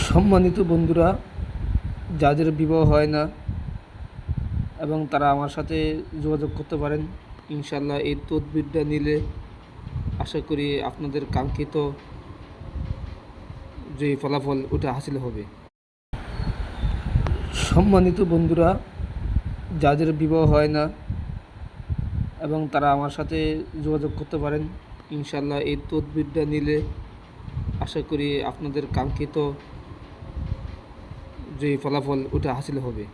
সম্মানিত বন্ধুরা, যাদের বিবাহ হয় না এবং তারা আমার সাথে যোগাযোগ করতে পারেন। ইনশাল্লাহ এই তদবিরটা নিলে আশা করি আপনাদের কাঙ্ক্ষিত যে ফলাফল ওটা হাসিল হবে। সম্মানিত বন্ধুরা, যাদের বিবাহ হয় না এবং তারা আমার সাথে যোগাযোগ করতে পারেন। ইনশাল্লাহ এই তদবিরটা নিলে আশা করি আপনাদের কাঙ্ক্ষিত যে ফলাফল ওটা হাসিল হবে।